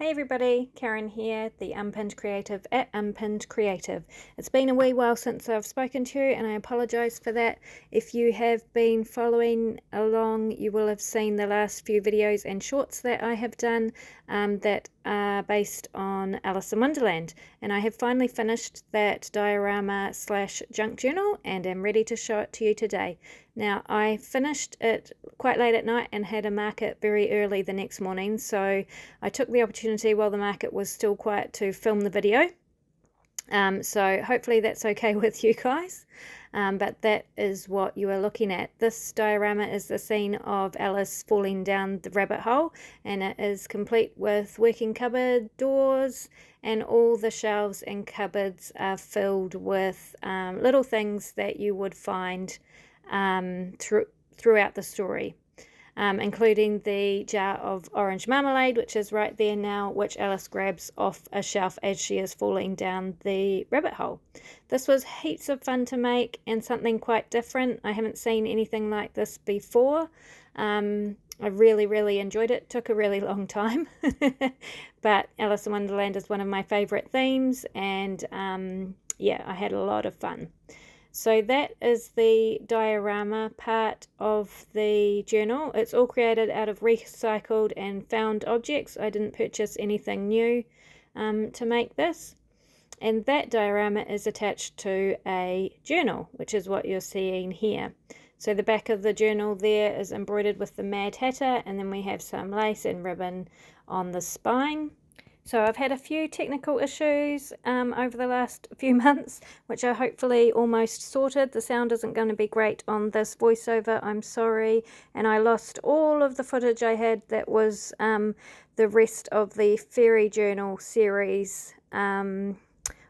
Hey everybody, Karen here, the Unpinned Creative at Unpinned Creative. It's been a wee while since I've spoken to you and I apologise for that. If you have been following along, you will have seen the last few videos and shorts that I have done that are based on Alice in Wonderland. And I have finally finished that diorama / junk journal and am ready to show it to you today. Now, I finished it quite late at night and had a market very early the next morning, so I took the opportunity while the market was still quiet to film the video. So hopefully that's okay with you guys, but that is what you are looking at. This diorama is the scene of Alice falling down the rabbit hole, and it is complete with working cupboard doors, and all the shelves and cupboards are filled with little things that you would find throughout the story, including the jar of orange marmalade, which is right there now, which Alice grabs off a shelf as she is falling down the rabbit hole. This was heaps of fun to make and something quite different. I haven't seen anything like this before. I really enjoyed it. Took a really long time, but Alice in Wonderland is one of my favorite themes, and yeah, I had a lot of fun. So that is the diorama part of the journal. It's all created out of recycled and found objects. I didn't purchase anything new to make this. And that diorama is attached to a journal, which is what you're seeing here. So the back of the journal there is embroidered with the Mad Hatter, and then we have some lace and ribbon on the spine. So I've had a few technical issues over the last few months, which are hopefully almost sorted. The sound isn't going to be great on this voiceover, I'm sorry. And I lost all of the footage I had that was the rest of the Fairy Journal series. I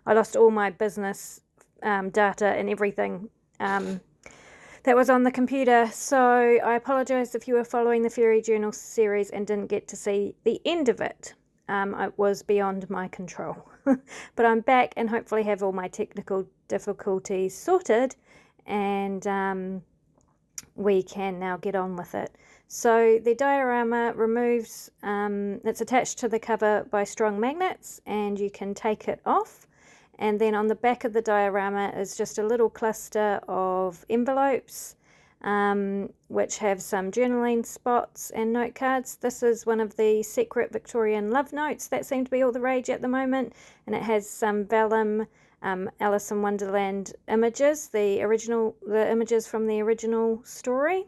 lost all my business data and everything that was on the computer. So I apologise if you were following the Fairy Journal series and didn't get to see the end of it. It was beyond my control. But I'm back and hopefully have all my technical difficulties sorted, and we can now get on with it. So the diorama removes, it's attached to the cover by strong magnets, and you can take it off. And then on the back of the diorama is just a little cluster of envelopes, which have some journaling spots and note cards. This is one of the secret Victorian love notes that seem to be all the rage at the moment, and it has some vellum Alice in Wonderland images, the images from the original story,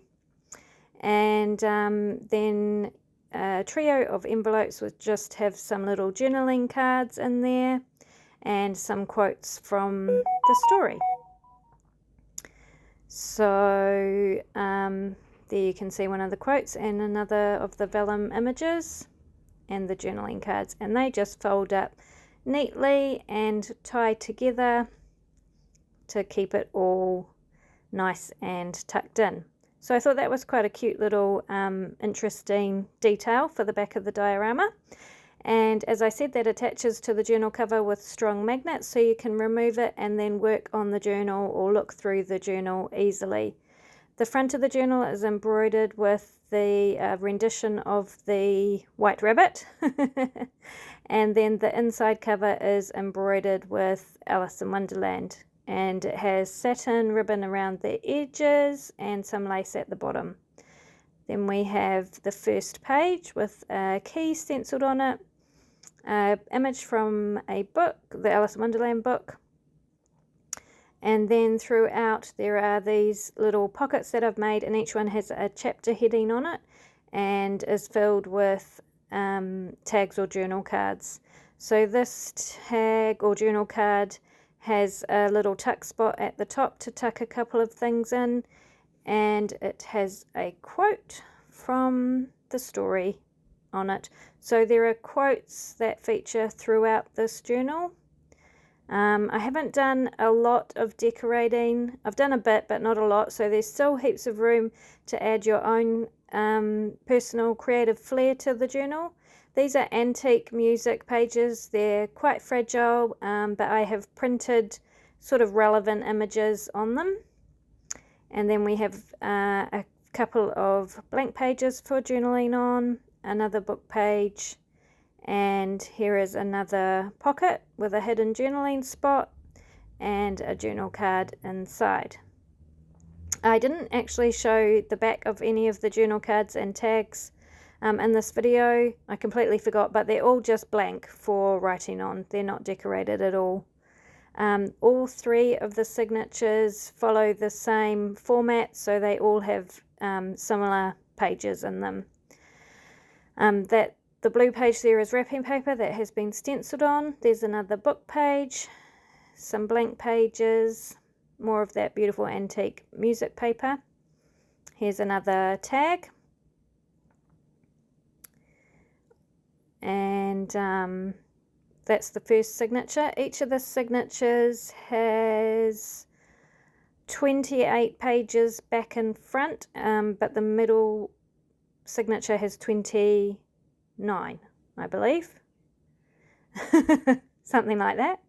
and then a trio of envelopes which just have some little journaling cards in there and some quotes from the story. So there you can see one of the quotes and another of the vellum images and the journaling cards, and they just fold up neatly and tie together to keep it all nice and tucked in. So I thought that was quite a cute little interesting detail for the back of the diorama. And as I said, that attaches to the journal cover with strong magnets, so you can remove it and then work on the journal or look through the journal easily. The front of the journal is embroidered with the rendition of the White Rabbit. And then the inside cover is embroidered with Alice in Wonderland. And it has satin ribbon around the edges and some lace at the bottom. Then we have the first page with a key stenciled on it. Image from a book, the Alice in Wonderland book, and then throughout there are these little pockets that I've made, and each one has a chapter heading on it and is filled with tags or journal cards. So this tag or journal card has a little tuck spot at the top to tuck a couple of things in, and it has a quote from the story on it. So there are quotes that feature throughout this journal. I haven't done a lot of decorating. I've done a bit, but not a lot, so there's still heaps of room to add your own personal creative flair to the journal. These are antique music pages. They're quite fragile, but I have printed sort of relevant images on them. And then we have a couple of blank pages for journaling on, another book page, And here is another pocket with a hidden journaling spot and a journal card inside. I didn't actually show the back of any of the journal cards and tags in this video. I completely forgot, but they're all just blank for writing on. They're not decorated at all. All three of the signatures follow the same format, so they all have similar pages in them. The blue page there is wrapping paper that has been stenciled on. There's another book page, some blank pages, more of that beautiful antique music paper. Here's another tag. And that's the first signature. Each of the signatures has 28 pages back and front, but the middle signature has 29, I believe. Something like that.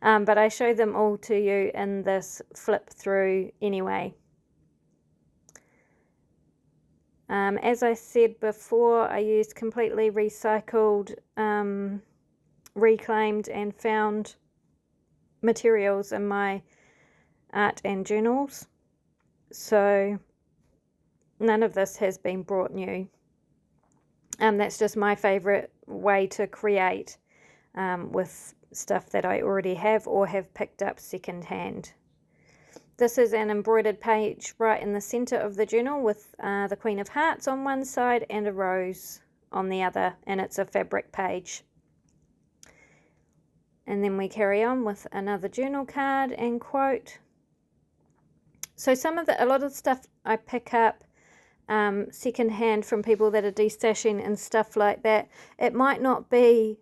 But I show them all to you in this flip through anyway. As I said before, I used completely recycled, reclaimed and found materials in my art and journals. So none of this has been brought new. That's just my favourite way to create with stuff that I already have or have picked up second hand. This is an embroidered page right in the centre of the journal with the Queen of Hearts on one side and a rose on the other, and it's a fabric page. And then we carry on with another journal card and quote. So a lot of the stuff I pick up second hand from people that are destashing and stuff like that. It might not be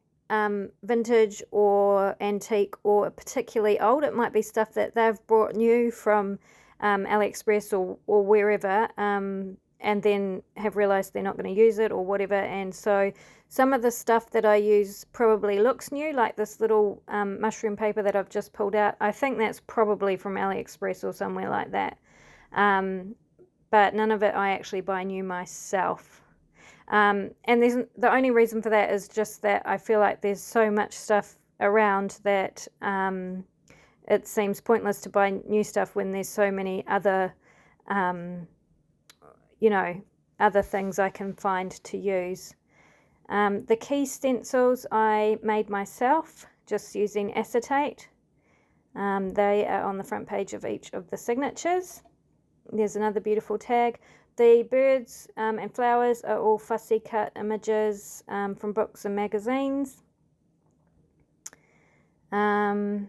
vintage or antique or particularly old. It might be stuff that they've brought new from AliExpress or wherever, and then have realized they're not going to use it or whatever. And so some of the stuff that I use probably looks new, like this little mushroom paper that I've just pulled out. I think that's probably from AliExpress or somewhere like that, but none of it I actually buy new myself. And the only reason for that is just that I feel like there's so much stuff around that it seems pointless to buy new stuff when there's so many other, other things I can find to use. The key stencils I made myself just using acetate. They are on the front page of each of the signatures. There's another beautiful tag. The birds and flowers are all fussy cut images from books and magazines. Yeah.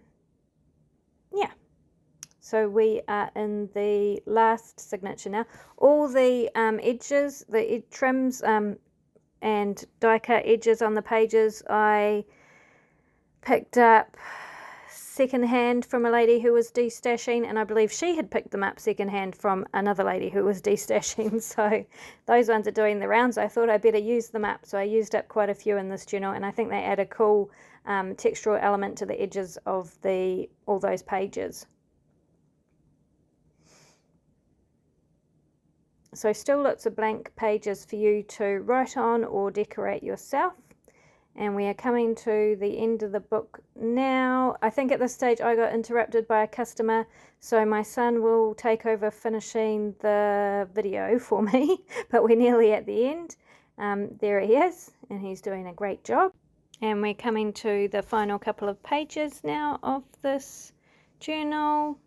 So we are in the last signature now. All the edges, the trims and die cut edges on the pages I picked up secondhand from a lady who was destashing, and I believe she had picked them up secondhand from another lady who was destashing. So those ones are doing the rounds. I thought I better use them up, so I used up quite a few in this journal, and I think they add a cool textural element to the edges of all those pages. So still lots of blank pages for you to write on or decorate yourself. And we are coming to the end of the book now. I think at this stage I got interrupted by a customer, so my son will take over finishing the video for me, but we're nearly at the end. There he is, and he's doing a great job. And we're coming to the final couple of pages now of this journal.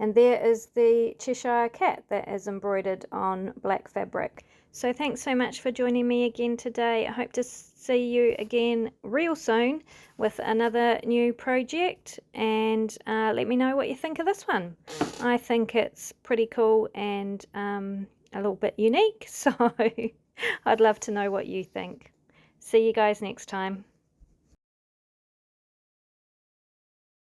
And there is the Cheshire Cat that is embroidered on black fabric. So thanks so much for joining me again today. I hope to see you again real soon with another new project, and let me know what you think of this one. I think it's pretty cool and a little bit unique, so I'd love to know what you think. See you guys next time.